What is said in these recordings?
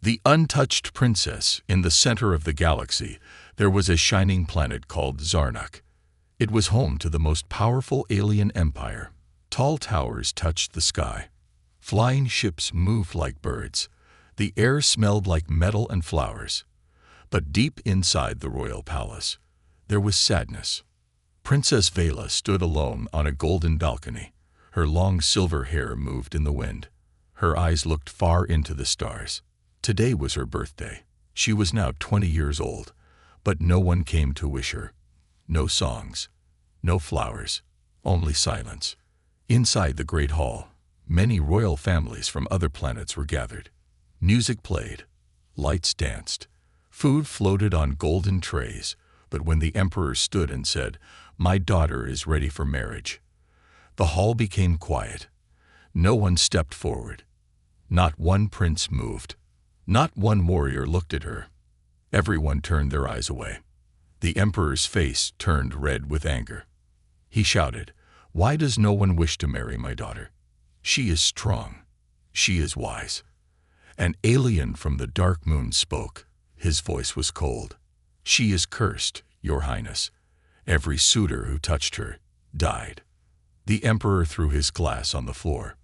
The untouched princess. In the center of the galaxy, there was a shining planet called Zarnak. It was home to the most powerful alien empire. Tall towers touched the sky. Flying ships moved like birds. The air smelled like metal and flowers. But deep inside the royal palace, there was sadness. Princess Vela stood alone on a golden balcony. Her long silver hair moved in the wind. Her eyes looked far into the stars. Today was her birthday. She was now 20 years old, but no one came to wish her. No songs, no flowers, only silence. Inside the great hall, many royal families from other planets were gathered. Music played, lights danced, food floated on golden trays, but when the emperor stood and said, "My daughter is ready for marriage," the hall became quiet. No one stepped forward. Not one prince moved. Not one warrior looked at her. Everyone turned their eyes away. The emperor's face turned red with anger. He shouted, "Why does no one wish to marry my daughter? She is strong. She is wise." An alien from the dark moon spoke. His voice was cold. "She is cursed, Your Highness. Every suitor who touched her died." The emperor threw his glass on the floor.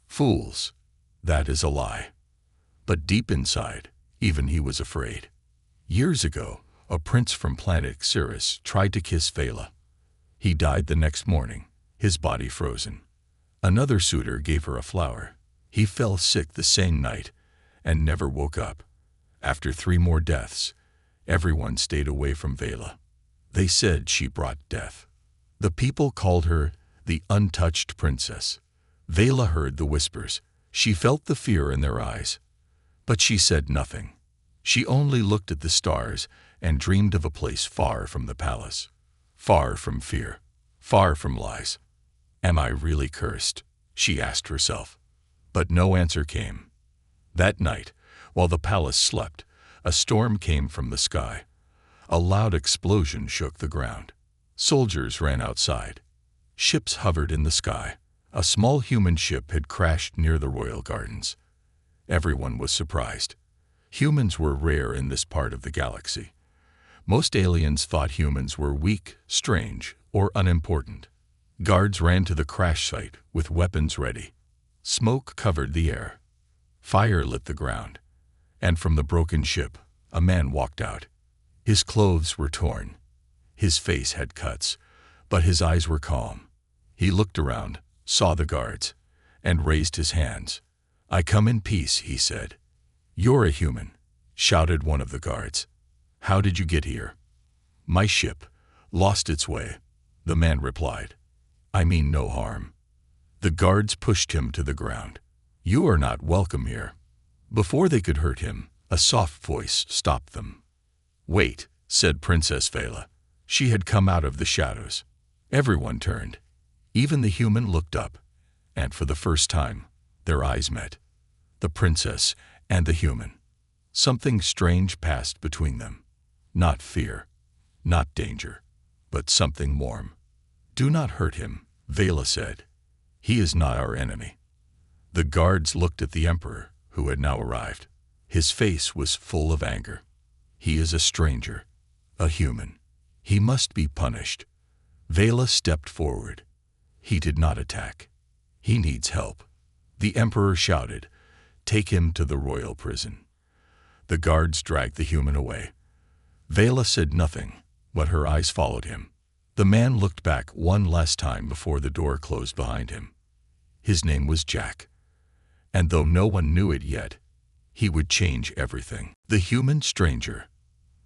"Fools, that is a lie." But deep inside, even he was afraid. Years ago, a prince from planet Xeris tried to kiss Vela. He died the next morning, his body frozen. Another suitor gave her a flower. He fell sick the same night and never woke up. After 3 more deaths, everyone stayed away from Vela. They said she brought death. The people called her the untouched princess. Vela heard the whispers. She felt the fear in their eyes. But she said nothing. She only looked at the stars and dreamed of a place far from the palace, far from fear, far from lies. "Am I really cursed?" she asked herself. But no answer came. That night, while the palace slept, a storm came from the sky. A loud explosion shook the ground. Soldiers ran outside. Ships hovered in the sky. A small human ship had crashed near the royal gardens. Everyone was surprised. Humans were rare in this part of the galaxy. Most aliens thought humans were weak, strange, or unimportant. Guards ran to the crash site with weapons ready. Smoke covered the air. Fire lit the ground. And from the broken ship, a man walked out. His clothes were torn. His face had cuts, but his eyes were calm. He looked around, saw the guards, and raised his hands. "I come in peace," he said. "You're a human," shouted one of the guards. "How did you get here?" "My ship lost its way," the man replied. "I mean no harm." The guards pushed him to the ground. "You are not welcome here." Before they could hurt him, a soft voice stopped them. "Wait," said Princess Vela. She had come out of the shadows. Everyone turned. Even the human looked up, and for the first time, their eyes met. The princess and the human. Something strange passed between them. Not fear, not danger, but something warm. "Do not hurt him," Vela said. "He is not our enemy." The guards looked at the emperor, who had now arrived. His face was full of anger. "He is a stranger, a human. He must be punished." Vela stepped forward. "He did not attack. He needs help." The emperor shouted, "Take him to the royal prison." The guards dragged the human away. Vela said nothing, but her eyes followed him. The man looked back one last time before the door closed behind him. His name was Jack. And though no one knew it yet, he would change everything. The human stranger.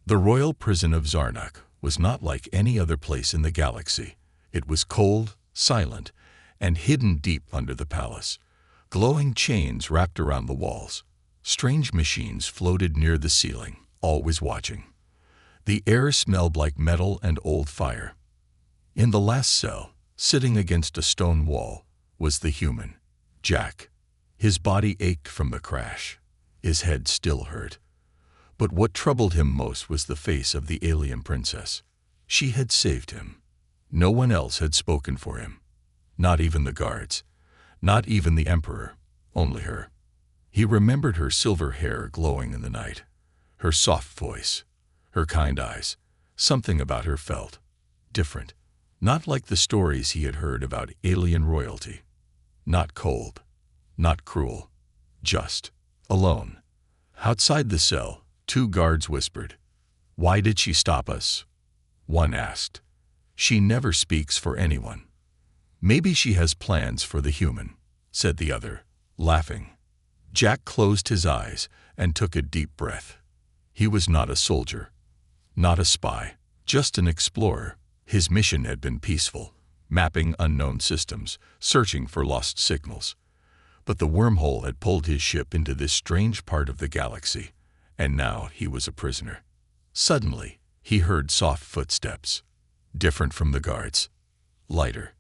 The royal prison of Zarnak was not like any other place in the galaxy. It was cold, silent, and hidden deep under the palace. Glowing chains wrapped around the walls. Strange machines floated near the ceiling, always watching. The air smelled like metal and old fire. In the last cell, sitting against a stone wall, was the human, Jack. His body ached from the crash. His head still hurt. But what troubled him most was the face of the alien princess. She had saved him. No one else had spoken for him. Not even the guards. Not even the emperor. Only her. He remembered her silver hair glowing in the night, her soft voice, her kind eyes. Something about her felt different, not like the stories he had heard about alien royalty. Not cold, not cruel, just alone. Outside the cell, two guards whispered. "Why did she stop us?" One asked. "She never speaks for anyone." "Maybe she has plans for the human," said the other, laughing. Jack closed his eyes and took a deep breath. He was not a soldier, not a spy, just an explorer. His mission had been peaceful, mapping unknown systems, searching for lost signals. But the wormhole had pulled his ship into this strange part of the galaxy, and now he was a prisoner. Suddenly, he heard soft footsteps, different from the guards, lighter.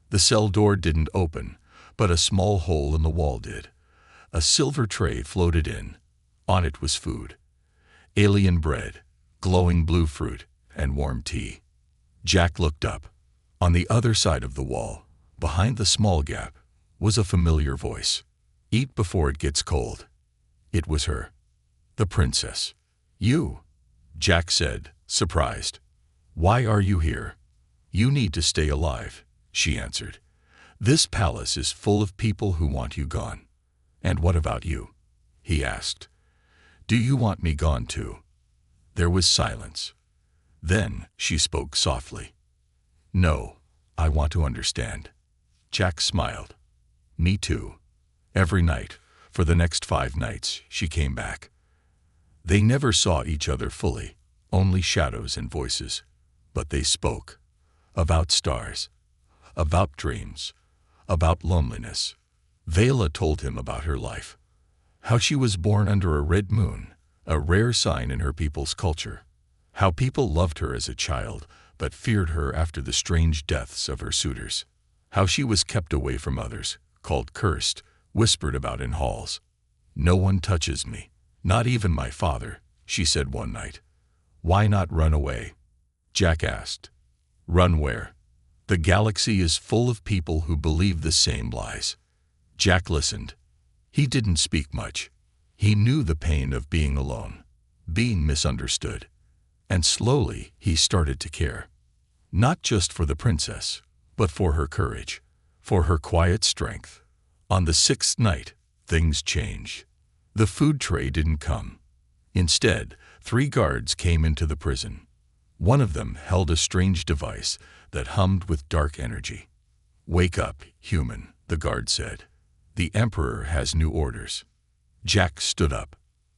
The cell door didn't open, but a small hole in the wall did. A silver tray floated in. On it was food. Alien bread, glowing blue fruit, and warm tea. Jack looked up. On the other side of the wall, behind the small gap, was a familiar voice. "Eat before it gets cold." It was her. The princess. "You?" Jack said, surprised. "Why are you here?" "You need to stay alive," she answered. "This palace is full of people who want you gone." "And what about you?" he asked. "Do you want me gone too?" There was silence. Then she spoke softly. "No, I want to understand." Jack smiled. "Me too." Every night, for the next 5 nights, she came back. They never saw each other fully, only shadows and voices. But they spoke. About stars. About dreams. About loneliness. Vela told him about her life. How she was born under a red moon, a rare sign in her people's culture. How people loved her as a child, but feared her after the strange deaths of her suitors. How she was kept away from others, called cursed, whispered about in halls. "No one touches me, not even my father," she said one night. "Why not run away?" Jack asked. "Run where?" "The galaxy is full of people who believe the same lies." Jack listened. He didn't speak much. He knew the pain of being alone, being misunderstood. And slowly he started to care. Not just for the princess, but for her courage, for her quiet strength. On the 6th night, things changed. The food tray didn't come. Instead, 3 guards came into the prison. One of them held a strange device that hummed with dark energy. "Wake up, human," the guard said. "The Emperor has new orders." Jack stood up.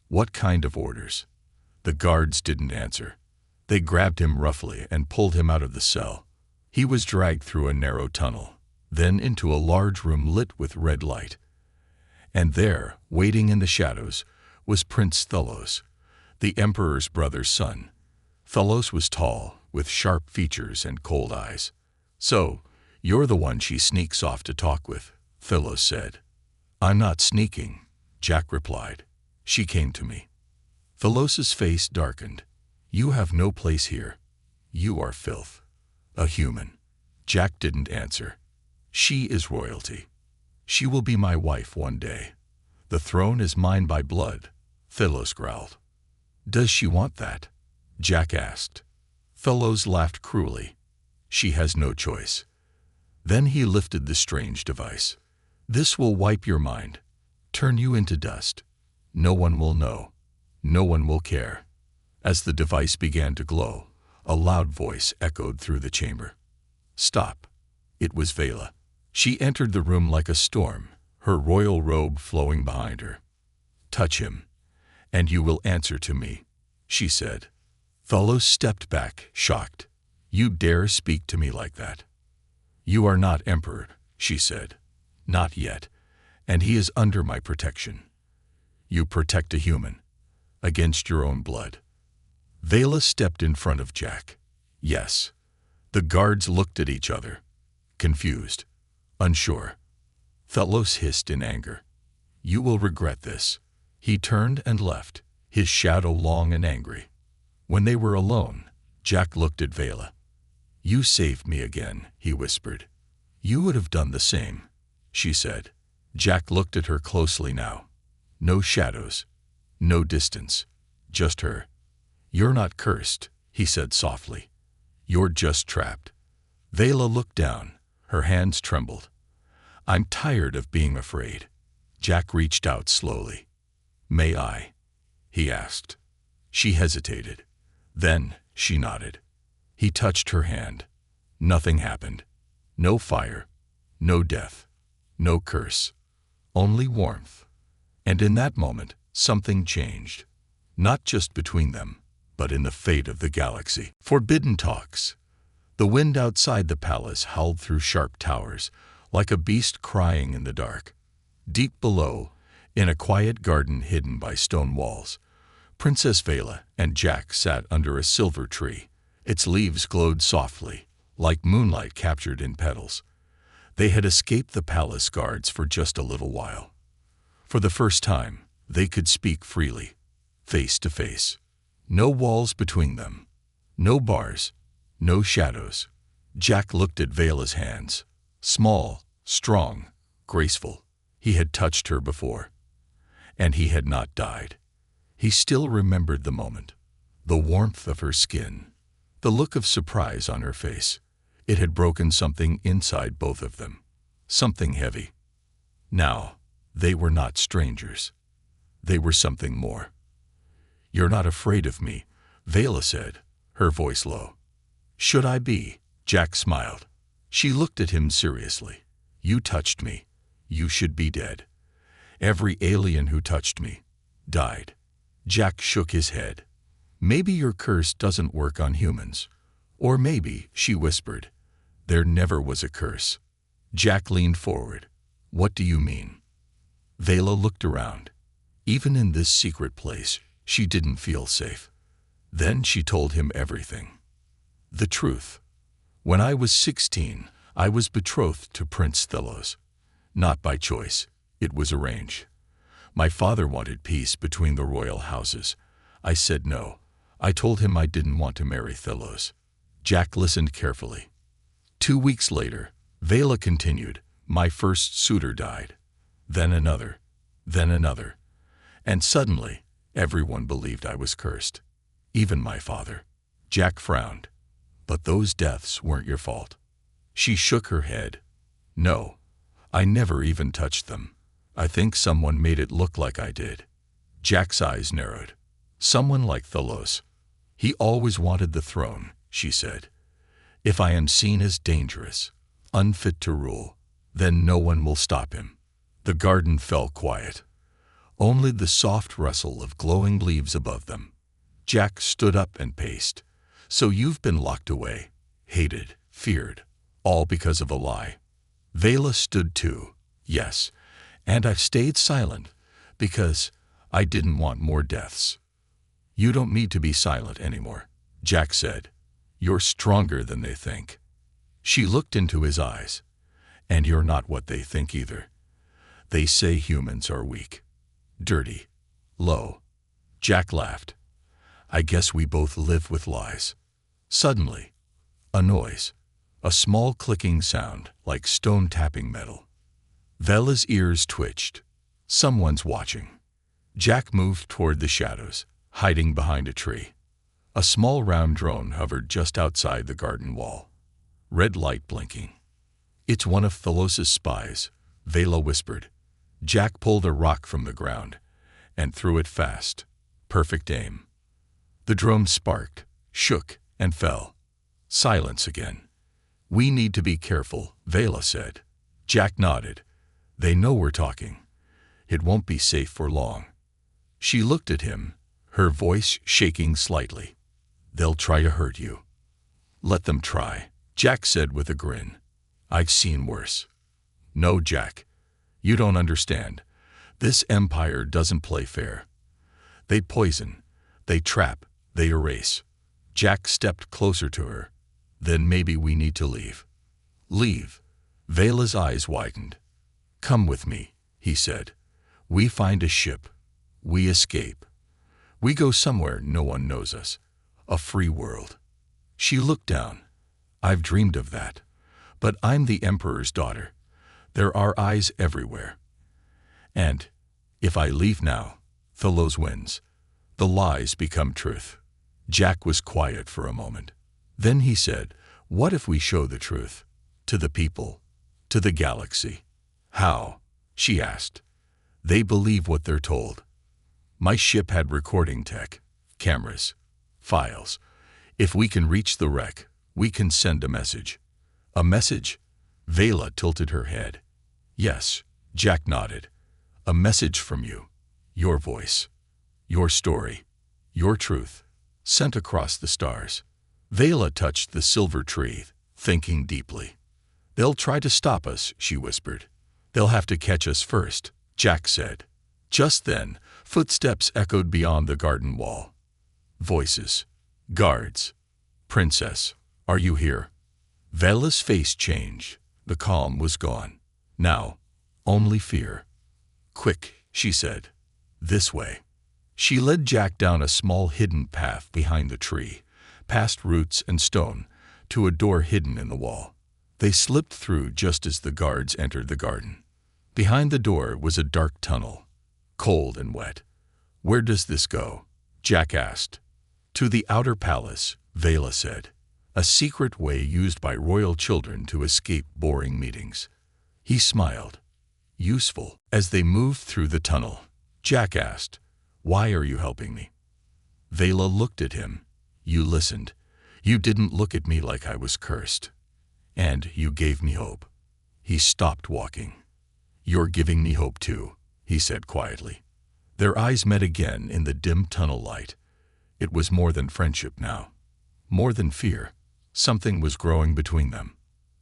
"What kind of orders?" The guards didn't answer. They grabbed him roughly and pulled him out of the cell. He was dragged through a narrow tunnel, then into a large room lit with red light. And there, waiting in the shadows, was Prince Thelos, the Emperor's brother's son. Thelos was tall, with sharp features and cold eyes. "So, you're the one she sneaks off to talk with," Thelos said. "I'm not sneaking," Jack replied. "She came to me." Thelos's face darkened. "You have no place here. You are filth. A human." Jack didn't answer. "She is royalty. She will be my wife one day. The throne is mine by blood," Thelos growled. "Does she want that?" Jack asked. Thelos laughed cruelly. "She has no choice." Then he lifted the strange device. "This will wipe your mind, turn you into dust. No one will know. No one will care." As the device began to glow, a loud voice echoed through the chamber. "Stop." It was Vela. She entered the room like a storm, her royal robe flowing behind her. "Touch him, and you will answer to me," she said. Thelos stepped back, shocked. "You dare speak to me like that?" "You are not emperor," she said. "Not yet, and he is under my protection. You protect a human, against your own blood." Vela stepped in front of Jack. "Yes." The guards looked at each other, confused, unsure. Thelos hissed in anger. "You will regret this." He turned and left, his shadow long and angry. When they were alone, Jack looked at Vela. "You saved me again," he whispered. "You would have done the same," she said. Jack looked at her closely now. No shadows, no distance, just her. "You're not cursed," he said softly. "You're just trapped." Vela looked down. Her hands trembled. "I'm tired of being afraid." Jack reached out slowly. "May I?" he asked. She hesitated. Then she nodded. He touched her hand. Nothing happened. No fire, no death, no curse, only warmth. And in that moment, something changed. Not just between them, but in the fate of the galaxy. Forbidden talks. The wind outside the palace howled through sharp towers, like a beast crying in the dark. Deep below, in a quiet garden hidden by stone walls, Princess Vela and Jack sat under a silver tree. Its leaves glowed softly, like moonlight captured in petals. They had escaped the palace guards for just a little while. For the first time, they could speak freely, face to face. No walls between them, no bars, no shadows. Jack looked at Vela's hands, small, strong, graceful. He had touched her before, and he had not died. He still remembered the moment, the warmth of her skin, the look of surprise on her face. It had broken something inside both of them, something heavy. Now, they were not strangers. They were something more. "You're not afraid of me," Vela said, her voice low. "Should I be?" Jack smiled. She looked at him seriously. "You touched me. You should be dead. Every alien who touched me died." Jack shook his head. "Maybe your curse doesn't work on humans. Or maybe," she whispered, "there never was a curse." Jack leaned forward. "What do you mean?" Vela looked around. Even in this secret place, she didn't feel safe. Then she told him everything. The truth. "When I was 16, I was betrothed to Prince Thelos. Not by choice. It was arranged. My father wanted peace between the royal houses. I said no. I told him I didn't want to marry Thelos." Jack listened carefully. 2 weeks later, Vela continued, "My first suitor died. Then another. Then another. And suddenly, everyone believed I was cursed. Even my father." Jack frowned. "But those deaths weren't your fault." She shook her head. "No. I never even touched them. I think someone made it look like I did." Jack's eyes narrowed. "Someone like Thelos. He always wanted the throne," she said. "If I am seen as dangerous, unfit to rule, then no one will stop him." The garden fell quiet. Only the soft rustle of glowing leaves above them. Jack stood up and paced. "So you've been locked away, hated, feared, all because of a lie." Vela stood too. "Yes, and I've stayed silent because I didn't want more deaths." "You don't need to be silent anymore," Jack said. "You're stronger than they think." She looked into his eyes. "And you're not what they think either. They say humans are weak, dirty, low." Jack laughed. "I guess we both live with lies." Suddenly, a noise, a small clicking sound like stone tapping metal. Vela's ears twitched. Someone's watching. Jack moved toward the shadows, hiding behind a tree. A small round drone hovered just outside the garden wall. Red light blinking. "It's one of Thelos' spies," Vela whispered. Jack pulled a rock from the ground and threw it fast. Perfect aim. The drone sparked, shook, and fell. Silence again. "We need to be careful," Vela said. Jack nodded. "They know we're talking. It won't be safe for long." She looked at him, her voice shaking slightly. "They'll try to hurt you." "Let them try," Jack said with a grin. "I've seen worse." "No, Jack. You don't understand. This empire doesn't play fair. They poison, they trap, they erase." Jack stepped closer to her. "Then maybe we need to leave." "Leave?" Vela's eyes widened. "Come with me," he said. "We find a ship. We escape. We go somewhere no one knows us. A free world." She looked down. "I've dreamed of that. But I'm the Emperor's daughter. There are eyes everywhere. And If I leave now, Thalos wins. The lies become truth. Jack was quiet for a moment. Then he said, "What if we show the truth? To the people, to the galaxy." "How?" she asked. "They believe what they're told. My ship had recording tech, cameras, files. If we can reach the wreck, we can send a message." "A message?" Vela tilted her head. "Yes," Jack nodded. "A message from you. Your voice. Your story. Your truth. Sent across the stars." Vela touched the silver tree, thinking deeply. "They'll try to stop us," she whispered. "They'll have to catch us first," Jack said. Just then, footsteps echoed beyond the garden wall. Voices. "Guards. Princess, are you here?" Vela's face changed. The calm was gone. Now, only fear. "Quick," she said. "This way." She led Jack down a small hidden path behind the tree, past roots and stone, to a door hidden in the wall. They slipped through just as the guards entered the garden. Behind the door was a dark tunnel, cold and wet. "Where does this go?" Jack asked. "To the outer palace," Vela said. "A secret way used by royal children to escape boring meetings." He smiled. "Useful." As they moved through the tunnel, Jack asked, "Why are you helping me?" Vela looked at him. "You listened. You didn't look at me like I was cursed. And you gave me hope." He stopped walking. "You're giving me hope too," he said quietly. Their eyes met again in the dim tunnel light. It was more than friendship now. More than fear. Something was growing between them.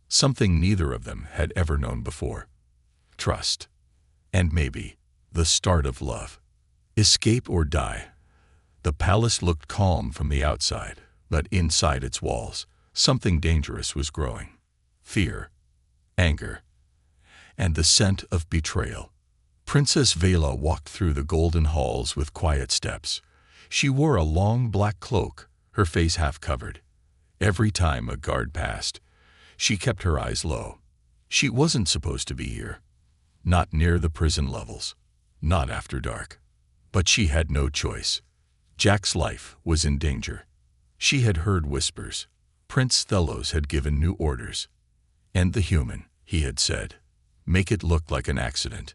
Something neither of them had ever known before. Trust. And maybe the start of love. Escape or die. The palace looked calm from the outside, but inside its walls, something dangerous was growing. Fear, anger, and the scent of betrayal. Princess Vela walked through the golden halls with quiet steps. She wore a long black cloak, her face half covered. Every time a guard passed, she kept her eyes low. She wasn't supposed to be here. Not near the prison levels. Not after dark. But she had no choice. Jack's life was in danger. She had heard whispers. Prince Thalos had given new orders. "End the human," he had said. "Make it look like an accident."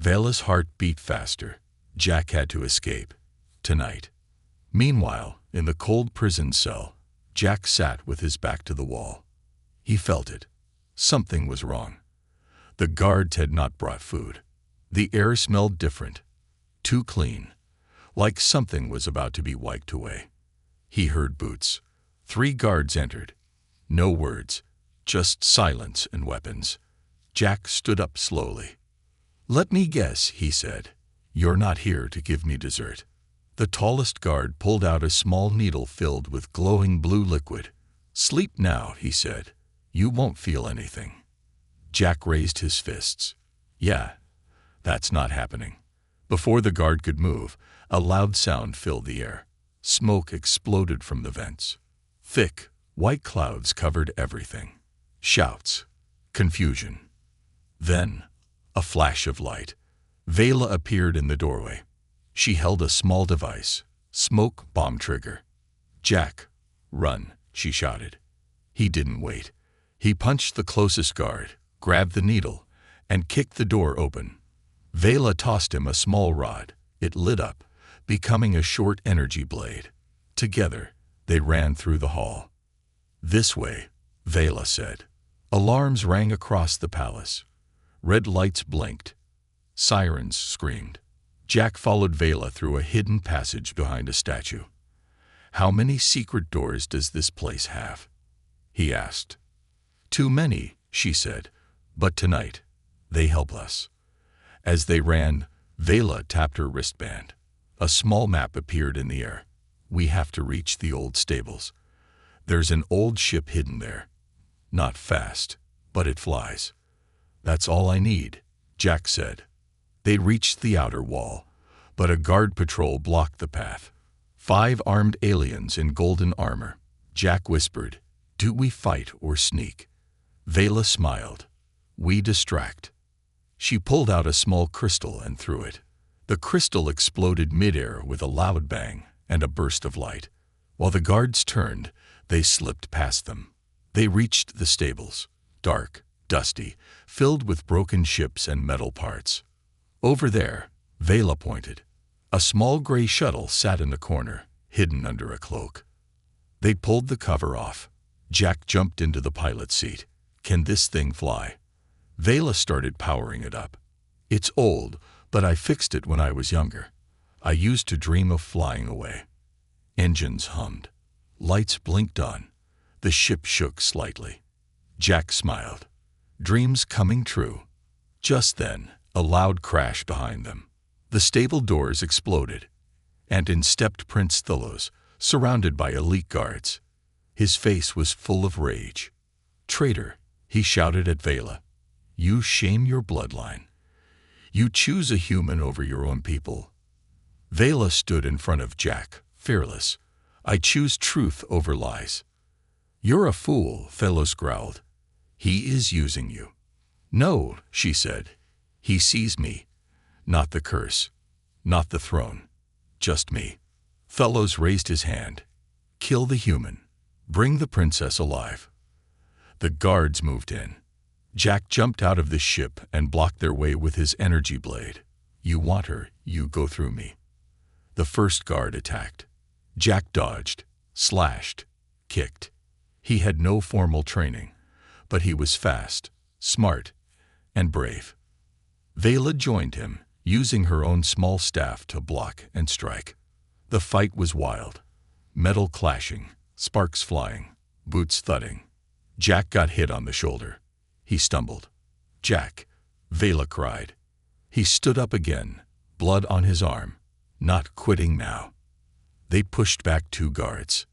Vela's heart beat faster. Jack had to escape. Tonight. Meanwhile, in the cold prison cell, Jack sat with his back to the wall. He felt it. Something was wrong. The guards had not brought food. The air smelled different. Too clean. Like something was about to be wiped away. He heard boots. 3 guards entered. No words. Just silence and weapons. Jack stood up slowly. "Let me guess," he said. "You're not here to give me dessert." The tallest guard pulled out a small needle filled with glowing blue liquid. "Sleep now," he said. "You won't feel anything." Jack raised his fists. "Yeah, that's not happening." Before the guard could move, a loud sound filled the air. Smoke exploded from the vents. Thick, white clouds covered everything. Shouts. Confusion. Then, a flash of light. Vela appeared in the doorway. She held a small device. Smoke bomb trigger. "Jack, run," she shouted. He didn't wait. He punched the closest guard, grabbed the needle, and kicked the door open. Vela tossed him a small rod. It lit up, becoming a short energy blade. Together, they ran through the hall. "This way," Vela said. Alarms rang across the palace. Red lights blinked. Sirens screamed. Jack followed Vela through a hidden passage behind a statue. "How many secret doors does this place have?" he asked. "Too many," she said, "but tonight, they help us." As they ran, Vela tapped her wristband. A small map appeared in the air. "We have to reach the old stables. There's an old ship hidden there. Not fast, but it flies." "That's all I need," Jack said. They reached the outer wall, but a guard patrol blocked the path. 5 armed aliens in golden armor. Jack whispered, "Do we fight or sneak?" Vela smiled. "We distract." She pulled out a small crystal and threw it. The crystal exploded midair with a loud bang and a burst of light. While the guards turned, they slipped past them. They reached the stables, dark, dusty, filled with broken ships and metal parts. Over there, Vela pointed. A small gray shuttle sat in a corner, hidden under a cloak. They pulled the cover off. Jack jumped into the pilot's seat. "Can this thing fly?" Vela started powering it up. "It's old, but I fixed it when I was younger. I used to dream of flying away." Engines hummed. Lights blinked on. The ship shook slightly. Jack smiled. Dreams coming true. Just then, a loud crash behind them. The stable doors exploded, and in stepped Prince Thylos, surrounded by elite guards. His face was full of rage. "Traitor," he shouted at Vela. "You shame your bloodline. You choose a human over your own people." Vela stood in front of Jack, fearless. "I choose truth over lies." "You're a fool," Thylos growled. "He is using you." "No," she said. "He sees me. Not the curse. Not the throne. Just me." Thylos raised his hand. "Kill the human. Bring the princess alive." The guards moved in. Jack jumped out of the ship and blocked their way with his energy blade. "You want her, you go through me." The first guard attacked. Jack dodged, slashed, kicked. He had no formal training, but he was fast, smart, and brave. Vela joined him, using her own small staff to block and strike. The fight was wild. Metal clashing, sparks flying, boots thudding. Jack got hit on the shoulder. He stumbled. "Jack!" Vela cried. He stood up again, blood on his arm. Not quitting now. They pushed back 2 guards.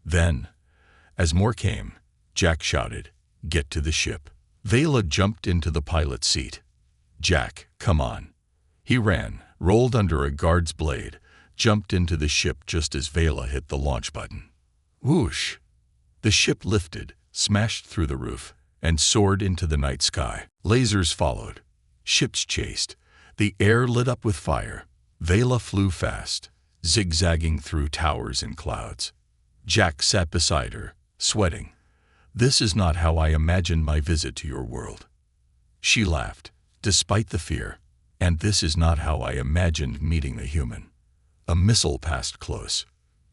Then, as more came, Jack shouted, "Get to the ship." Vela jumped into the pilot's seat. "Jack, come on." He ran, rolled under a guard's blade, jumped into the ship just as Vela hit the launch button. Whoosh! The ship lifted, smashed through the roof, and soared into the night sky. Lasers followed. Ships chased. The air lit up with fire. Vela flew fast, zigzagging through towers and clouds. Jack sat beside her, sweating. "This is not how I imagined my visit to your world." She laughed, despite the fear. "And this is not how I imagined meeting a human." A missile passed close.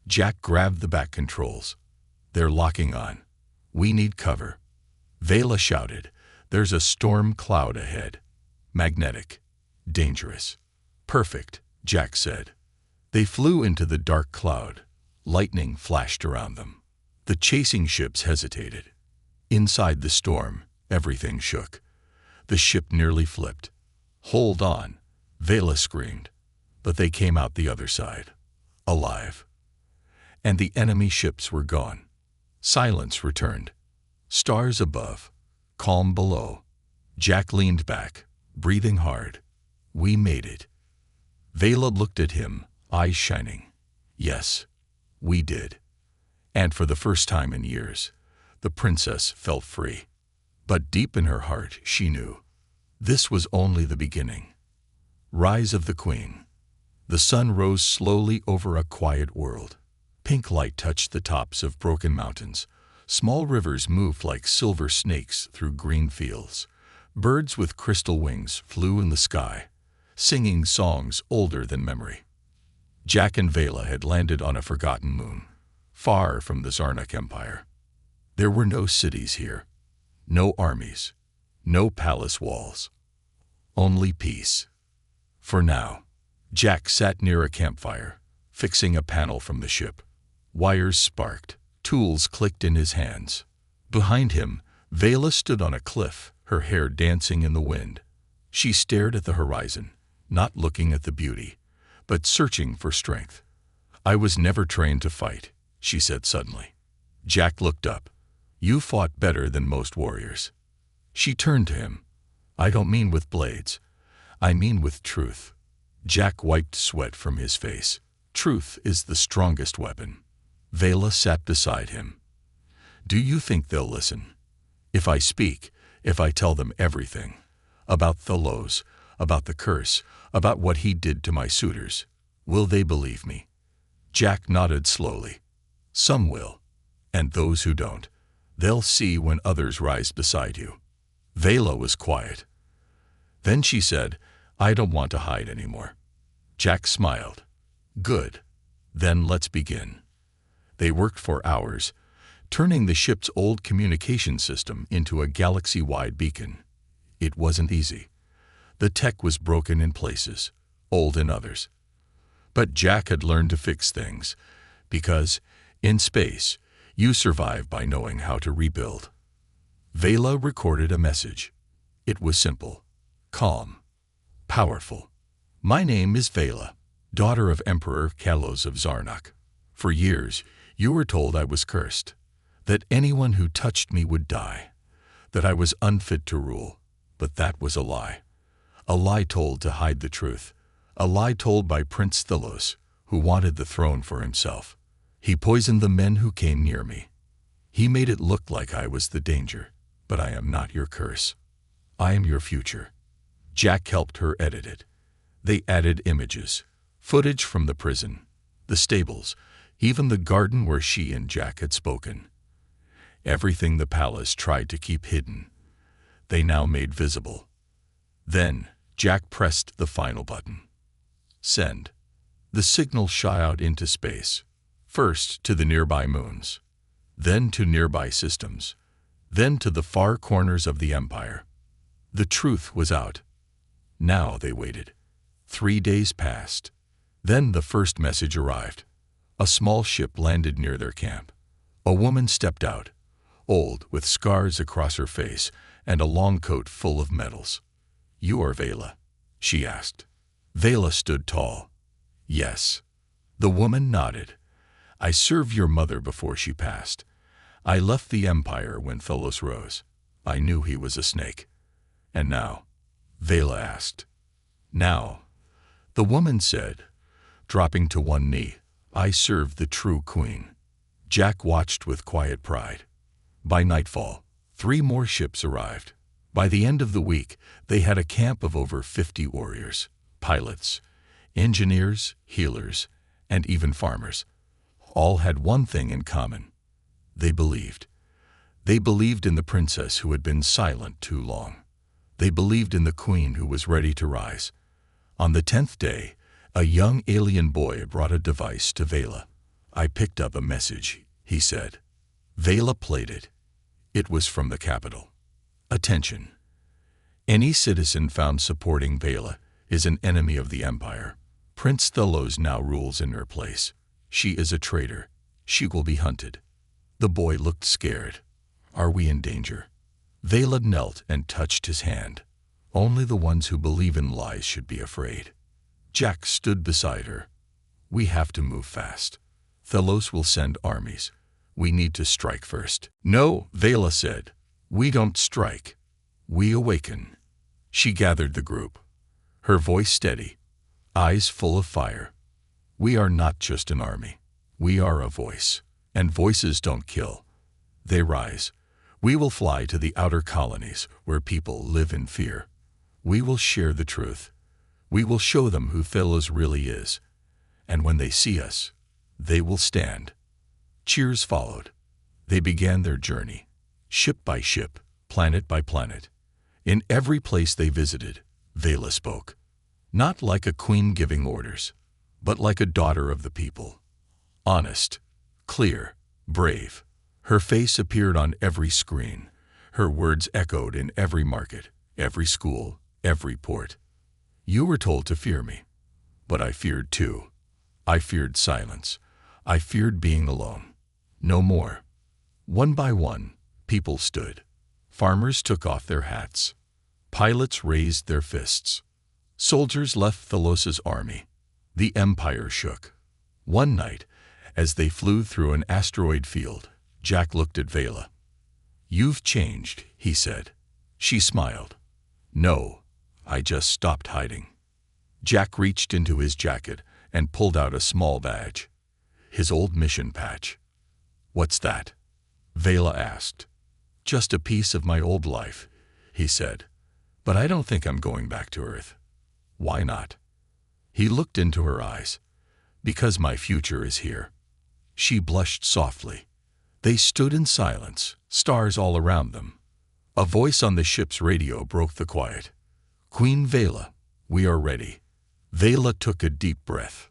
Jack grabbed the back controls. "They're locking on. We need cover." Vela shouted, "There's a storm cloud ahead. Magnetic. Dangerous." "Perfect," Jack said. They flew into the dark cloud. Lightning flashed around them. The chasing ships hesitated. Inside the storm, everything shook. The ship nearly flipped. "Hold on," Vela screamed. But they came out the other side, alive. And the enemy ships were gone. Silence returned. Stars above, calm below. Jack leaned back, breathing hard. "We made it." Vela looked at him, eyes shining. "Yes, we did." And for the first time in years, the princess felt free. But deep in her heart, she knew this was only the beginning. Rise of the Queen. The sun rose slowly over a quiet world. Pink light touched the tops of broken mountains. Small rivers moved like silver snakes through green fields. Birds with crystal wings flew in the sky, singing songs older than memory. Jack and Vela had landed on a forgotten moon, far from the Zarnak Empire. There were no cities here, no armies, no palace walls. Only peace. For now, Jack sat near a campfire, fixing a panel from the ship. Wires sparked, tools clicked in his hands. Behind him, Vela stood on a cliff, her hair dancing in the wind. She stared at the horizon, not looking at the beauty, but searching for strength. "I was never trained to fight," she said suddenly. Jack looked up. "You fought better than most warriors." She turned to him. "I don't mean with blades. I mean with truth." Jack wiped sweat from his face. "Truth is the strongest weapon." Vela sat beside him. "Do you think they'll listen? If I speak, if I tell them everything, about Thylos, about the curse, about what he did to my suitors. Will they believe me?" Jack nodded slowly. "Some will, and those who don't, they'll see when others rise beside you." Vela was quiet. Then she said, "I don't want to hide anymore." Jack smiled. "Good. Then let's begin." They worked for hours, turning the ship's old communication system into a galaxy-wide beacon. It wasn't easy. The tech was broken in places, old in others. But Jack had learned to fix things, because, in space, you survive by knowing how to rebuild. Vela recorded a message. It was simple, calm, powerful. "My name is Vela, daughter of Emperor Kalos of Zarnak. For years, you were told I was cursed, that anyone who touched me would die, that I was unfit to rule. But that was a lie. A lie told to hide the truth. A lie told by Prince Thylos, who wanted the throne for himself. He poisoned the men who came near me. He made it look like I was the danger. But I am not your curse. I am your future." Jack helped her edit it. They added images, footage from the prison, the stables, even the garden where she and Jack had spoken. Everything the palace tried to keep hidden, they now made visible. Then Jack pressed the final button. Send. The signal shot out into space, first to the nearby moons, then to nearby systems, then to the far corners of the Empire. The truth was out. Now they waited. 3 days passed. Then the first message arrived. A small ship landed near their camp. A woman stepped out, old, with scars across her face and a long coat full of medals. "You are Vela?" she asked. Vela stood tall. "Yes." The woman nodded. "I served your mother before she passed. I left the Empire when Thylos rose. I knew he was a snake." "And now?" Vela asked. "Now," the woman said, dropping to one knee, "I serve the true queen." Jack watched with quiet pride. By nightfall, 3 more ships arrived. By the end of the week, they had a camp of over 50 warriors, pilots, engineers, healers, and even farmers. All had one thing in common. They believed. They believed in the princess who had been silent too long. They believed in the queen who was ready to rise. On the 10th day, a young alien boy brought a device to Vela. "I picked up a message," he said. Vela played it. It was from the capital. "Attention. Any citizen found supporting Vela is an enemy of the Empire. Prince Thylos now rules in her place. She is a traitor. She will be hunted." The boy looked scared. "Are we in danger?" Vela knelt and touched his hand. "Only the ones who believe in lies should be afraid." Jack stood beside her. "We have to move fast. Thylos will send armies. We need to strike first." "No," Vela said. "We don't strike. We awaken." She gathered the group, her voice steady, eyes full of fire. "We are not just an army. We are a voice. And voices don't kill. They rise. We will fly to the outer colonies where people live in fear. We will share the truth. We will show them who Thylos really is. And when they see us, they will stand." Cheers followed. They began their journey, ship by ship, planet by planet. In every place they visited, Vela spoke. Not like a queen giving orders, but like a daughter of the people. Honest, clear, brave. Her face appeared on every screen. Her words echoed in every market, every school, every port. "You were told to fear me, but I feared too. I feared silence. I feared being alone. No more." One by one, people stood. Farmers took off their hats. Pilots raised their fists. Soldiers left Thylos' army. The Empire shook. One night, as they flew through an asteroid field, Jack looked at Vela. "You've changed," he said. She smiled. "No, I just stopped hiding." Jack reached into his jacket and pulled out a small badge. His old mission patch. "What's that?" Vela asked. "Just a piece of my old life," he said. "But I don't think I'm going back to Earth. Why not? He looked into her eyes. Because my future is here. She blushed softly. They stood in silence, stars all around them. A voice on the ship's radio broke the quiet. Queen Vela, we are ready. Vela took a deep breath.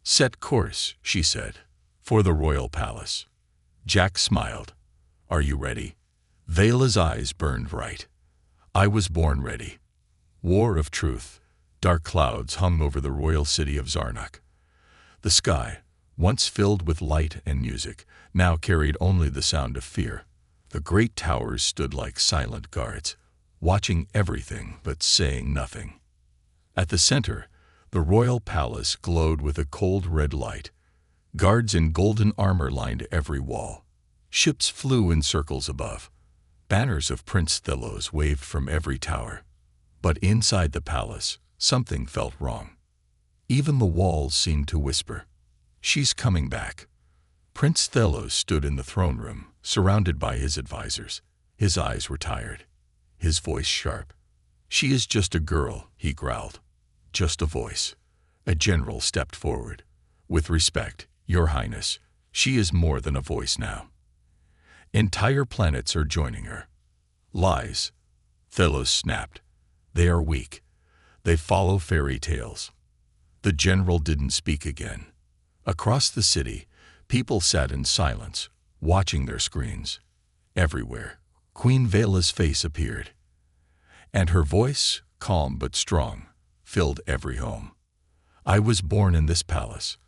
Set course, she said, for the royal palace. Jack smiled. Are you ready? Vela's eyes burned bright. I was born ready. War of truth. Dark clouds hung over the royal city of Zarnak. The sky, once filled with light and music, now carried only the sound of fear. The great towers stood like silent guards, watching everything but saying nothing. At the center, the royal palace glowed with a cold red light. Guards in golden armor lined every wall. Ships flew in circles above. Banners of Prince Thelos waved from every tower. But inside the palace, something felt wrong. Even the walls seemed to whisper, "She's coming back." Prince Thelos stood in the throne room, surrounded by his advisors. His eyes were tired, his voice sharp. "She is just a girl," he growled. "Just a voice." A general stepped forward. "With respect, Your Highness, she is more than a voice now. Entire planets are joining her." "Lies," Thelos snapped. "They are weak. They follow fairy tales." The general didn't speak again. Across the city, people sat in silence, watching their screens. Everywhere, Queen Vela's face appeared. And her voice, calm but strong, filled every home. "I was born in this palace.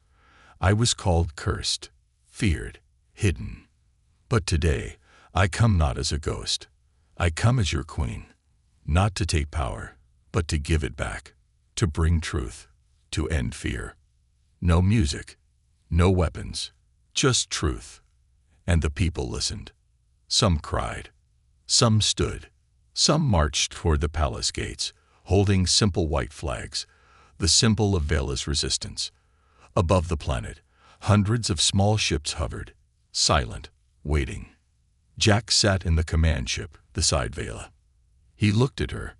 I was called cursed, feared, hidden. But today, I come not as a ghost. I come as your queen, not to take power, but to give it back, to bring truth, to end fear. No music, no weapons, just truth." And the people listened. Some cried, some stood, some marched toward the palace gates, holding simple white flags, the symbol of Vela's resistance. Above the planet, hundreds of small ships hovered, silent, waiting. Jack sat in the command ship beside Vela. He looked at her.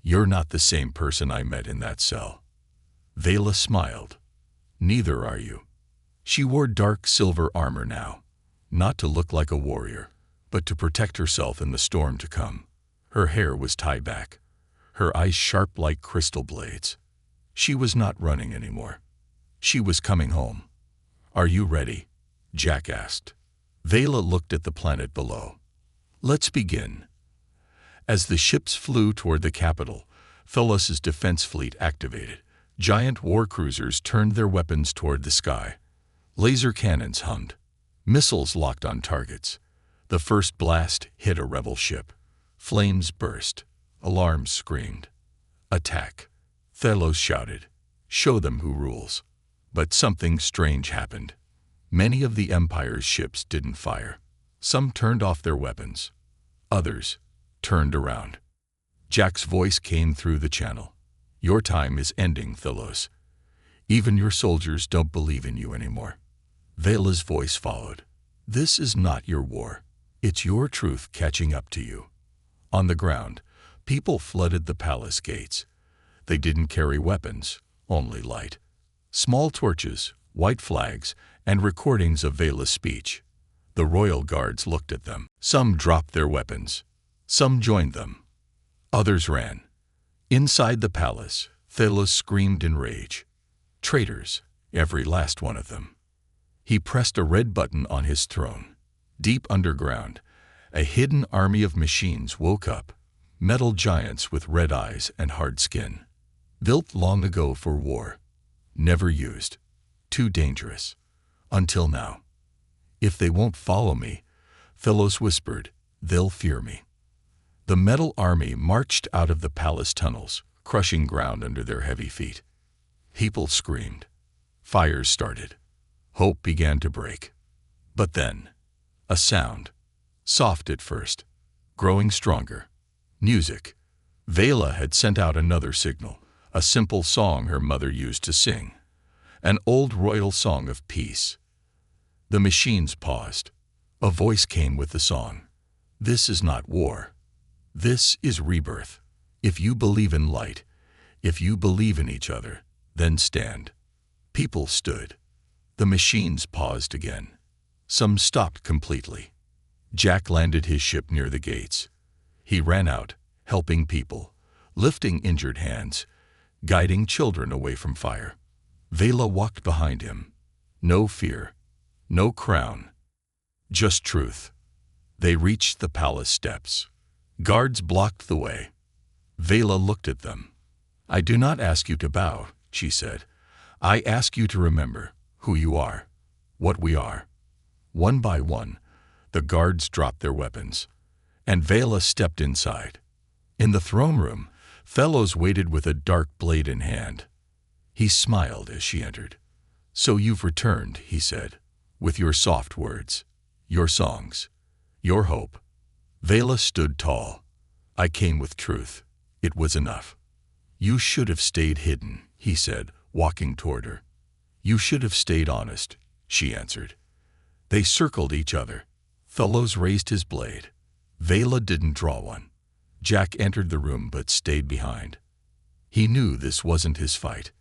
"You're not the same person I met in that cell." Vela smiled. "Neither are you." She wore dark silver armor now, not to look like a warrior, but to protect herself in the storm to come. Her hair was tied back, her eyes sharp like crystal blades. She was not running anymore. She was coming home. "Are you ready?" Jack asked. Vela looked at the planet below. "Let's begin." As the ships flew toward the capital, Thelos' defense fleet activated. Giant war cruisers turned their weapons toward the sky. Laser cannons hummed. Missiles locked on targets. The first blast hit a rebel ship. Flames burst. Alarms screamed. "Attack!" Thelos shouted. "Show them who rules." But something strange happened. Many of the Empire's ships didn't fire. Some turned off their weapons. Others turned around. Jack's voice came through the channel. "Your time is ending, Thelos. Even your soldiers don't believe in you anymore." Vela's voice followed. "This is not your war. It's your truth catching up to you." On the ground, people flooded the palace gates. They didn't carry weapons, only light. Small torches, white flags, and recordings of Vela's speech. The royal guards looked at them. Some dropped their weapons. Some joined them. Others ran. Inside the palace, Thelos screamed in rage. Traitors, every last one of them. He pressed a red button on his throne. Deep underground, a hidden army of machines woke up, metal giants with red eyes and hard skin. Built long ago for war. Never used. Too dangerous. Until now. "If they won't follow me," Thelos whispered, "they'll fear me." The metal army marched out of the palace tunnels, crushing ground under their heavy feet. People screamed. Fires started. Hope began to break. But then, a sound. Soft at first, growing stronger. Music. Vela had sent out another signal, a simple song her mother used to sing. An old royal song of peace. The machines paused. A voice came with the song. "This is not war. This is rebirth. If you believe in light, If you believe in each other, then stand. People stood. The machines paused again. Some stopped completely. Jack landed his ship near the gates. He ran out, helping people, lifting injured hands, guiding children away from fire. Vela walked behind him. No fear, no crown, just truth. They reached the palace steps. Guards blocked the way. Vela looked at them. "I do not ask you to bow," she said. "I ask you to remember who you are, what we are." One by one, the guards dropped their weapons, and Vela stepped inside. In the throne room, Fellows waited with a dark blade in hand. He smiled as she entered. "So you've returned," he said, "with your soft words, your songs, your hope." Vela stood tall. "I came with truth. It was enough." "You should have stayed hidden," he said, walking toward her. "You should have stayed honest," she answered. They circled each other. Fellows raised his blade. Vela didn't draw one. Jack entered the room but stayed behind. He knew this wasn't his fight.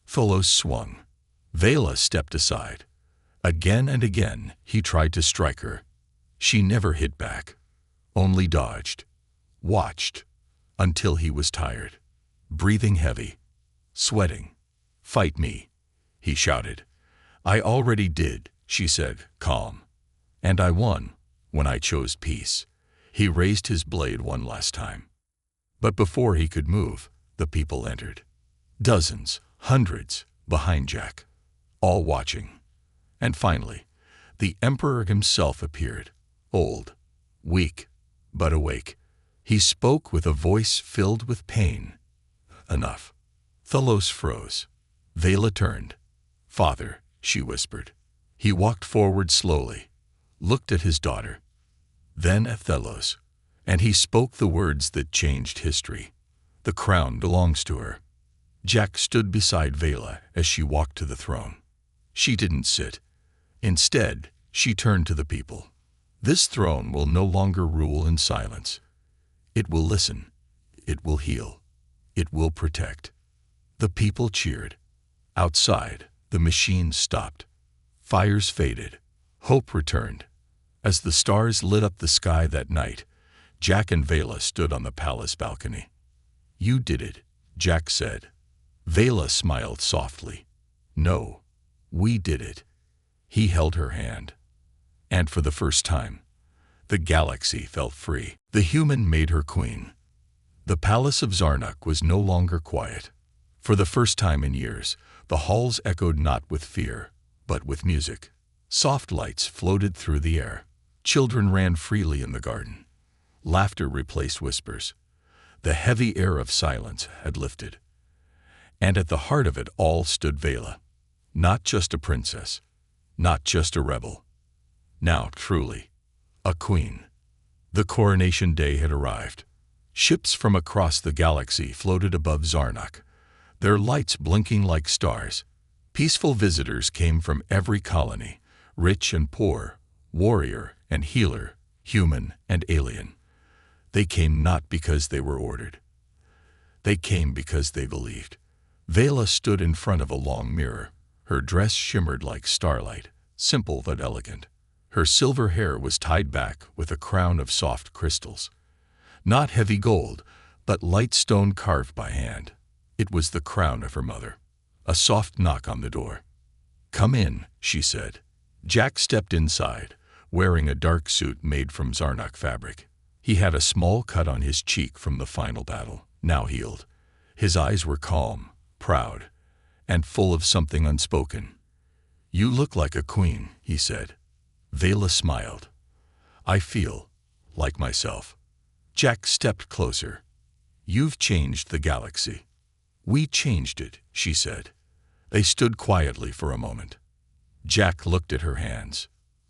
Fellows swung. Vela stepped aside. Again and again he tried to strike her. She never hit back, only dodged, watched, until he was tired, breathing heavy, sweating. "Fight me," he shouted. "I already did," she said, calm. "And I won when I chose peace." He raised his blade one last time. But before he could move, the people entered. Dozens, hundreds, behind Jack, all watching. And finally, the Emperor himself appeared, old, weak, but awake. He spoke with a voice filled with pain. "Enough." Thalos froze. Vela turned. "Father," she whispered. He walked forward slowly, looked at his daughter, then at Thalos, and he spoke the words that changed history. "The crown belongs to her." Jack stood beside Vela as she walked to the throne. She didn't sit. Instead, she turned to the people. "This throne will no longer rule in silence. It will listen. It will heal. It will protect." The people cheered. Outside, the machines stopped. Fires faded. Hope returned. As the stars lit up the sky that night, Jack and Vela stood on the palace balcony. "You did it," Jack said. Vela smiled softly. "No, we did it." He held her hand. And for the first time, the galaxy felt free. The human made her queen. The palace of Zarnuk was no longer quiet. For the first time in years, the halls echoed not with fear, but with music. Soft lights floated through the air. Children ran freely in the garden. Laughter replaced whispers. The heavy air of silence had lifted. And at the heart of it all stood Vela. Not just a princess, not just a rebel. Now, truly, a queen. The coronation day had arrived. Ships from across the galaxy floated above Zarnuk, their lights blinking like stars. Peaceful visitors came from every colony, rich and poor, warrior and healer, human and alien. They came not because they were ordered. They came because they believed. Vela stood in front of a long mirror. Her dress shimmered like starlight, simple but elegant. Her silver hair was tied back with a crown of soft crystals. Not heavy gold, but light stone carved by hand. It was the crown of her mother. A soft knock on the door. "Come in," she said. Jack stepped inside, wearing a dark suit made from Zarnuk fabric. He had a small cut on his cheek from the final battle, now healed. His eyes were calm, proud, and full of something unspoken. "You look like a queen," he said. Vela smiled. "I feel like myself." Jack stepped closer. "You've changed the galaxy." "We changed it," she said. They stood quietly for a moment. Jack looked at her hands.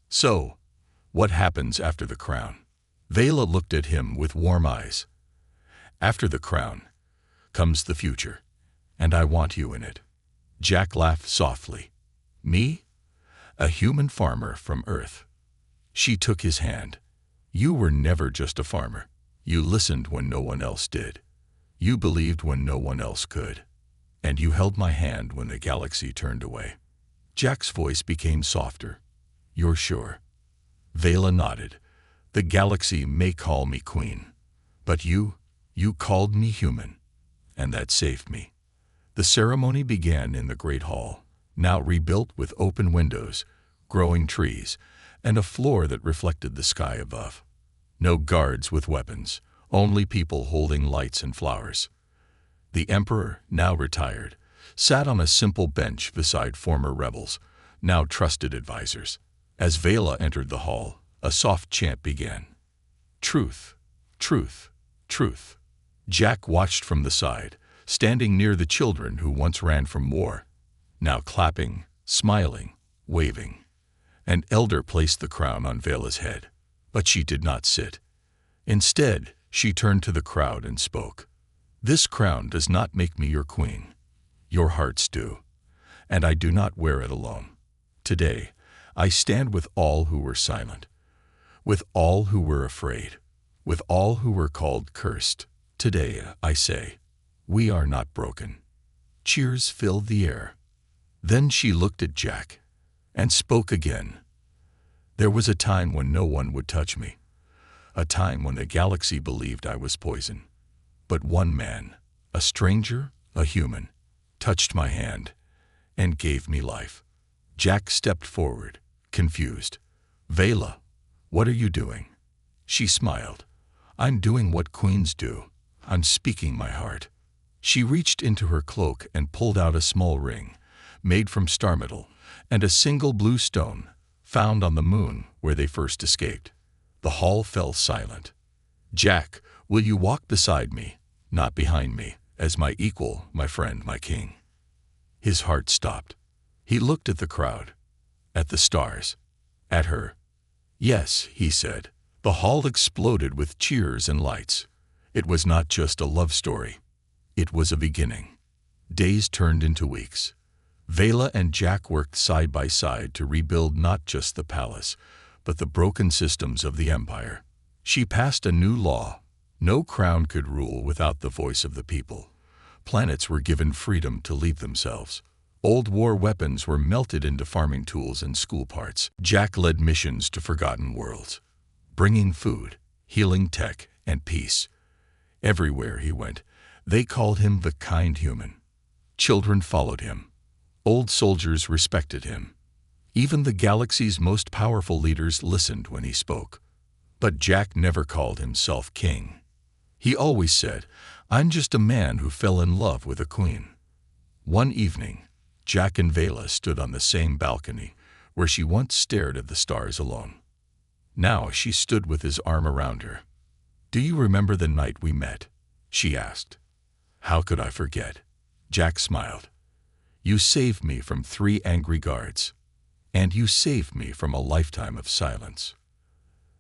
"So, what happens after the crown?" Vela looked at him with warm eyes. "After the crown comes the future, and I want you in it." Jack laughed softly. "Me? A human farmer from Earth." She took his hand. "You were never just a farmer. You listened when no one else did. You believed when no one else could, and you held my hand when the galaxy turned away. Jack's voice became softer. You're sure? Vela nodded. The galaxy may call me queen, but you called me human, and that saved me. The ceremony began in the Great Hall, now rebuilt with open windows, growing trees, and a floor that reflected the sky above. No guards with weapons, only people holding lights and flowers. The emperor, now retired, sat on a simple bench beside former rebels, now trusted advisors. As Vela entered the hall, a soft chant began. Truth, truth, truth. Jack watched from the side, standing near the children who once ran from war, now clapping, smiling, waving. An elder placed the crown on Vela's head, but she did not sit. Instead, she turned to the crowd and spoke. This crown does not make me your queen. Your hearts do, and I do not wear it alone. Today, I stand with all who were silent, with all who were afraid, with all who were called cursed. Today, I say, we are not broken. Cheers filled the air. Then she looked at Jack and spoke again. There was a time when no one would touch me, a time when the galaxy believed I was poison. But one man, a stranger, a human, touched my hand and gave me life. Jack stepped forward, confused. Vela, what are you doing? She smiled. I'm doing what queens do. I'm speaking my heart. She reached into her cloak and pulled out a small ring, made from star metal, and a single blue stone, found on the moon where they first escaped. The hall fell silent. Jack, will you walk beside me, not behind me, as my equal, my friend, my king? His heart stopped. He looked at the crowd, at the stars, at her. Yes, he said. The hall exploded with cheers and lights. It was not just a love story. It was a beginning. Days turned into weeks. Vela and Jack worked side by side to rebuild not just the palace, but the broken systems of the empire. She passed a new law. No crown could rule without the voice of the people. Planets were given freedom to lead themselves. Old war weapons were melted into farming tools and school parts. Jack led missions to forgotten worlds, bringing food, healing tech, and peace. Everywhere he went, they called him the kind human. Children followed him. Old soldiers respected him. Even the galaxy's most powerful leaders listened when he spoke. But Jack never called himself king. He always said, I'm just a man who fell in love with a queen. One evening, Jack and Vela stood on the same balcony where she once stared at the stars alone. Now she stood with his arm around her. Do you remember the night we met? She asked. How could I forget? Jack smiled. You saved me from 3 angry guards, and you saved me from a lifetime of silence.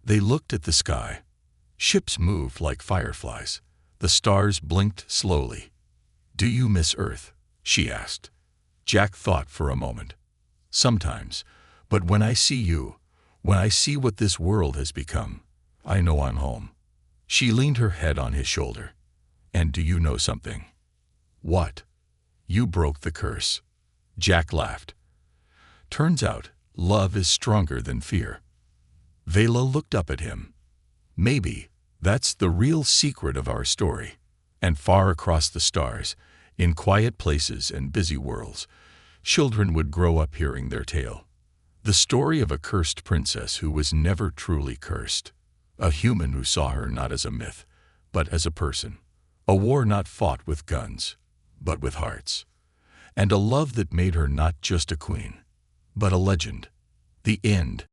They looked at the sky. Ships moved like fireflies. The stars blinked slowly. Do you miss Earth? She asked. Jack thought for a moment. Sometimes, but when I see you, when I see what this world has become, I know I'm home. She leaned her head on his shoulder. And do you know something? What? You broke the curse. Jack laughed. Turns out, love is stronger than fear. Vela looked up at him. Maybe that's the real secret of our story. And far across the stars, in quiet places and busy worlds, children would grow up hearing their tale. The story of a cursed princess who was never truly cursed. A human who saw her not as a myth, but as a person. A war not fought with guns, but with hearts. And a love that made her not just a queen, but a legend. The end.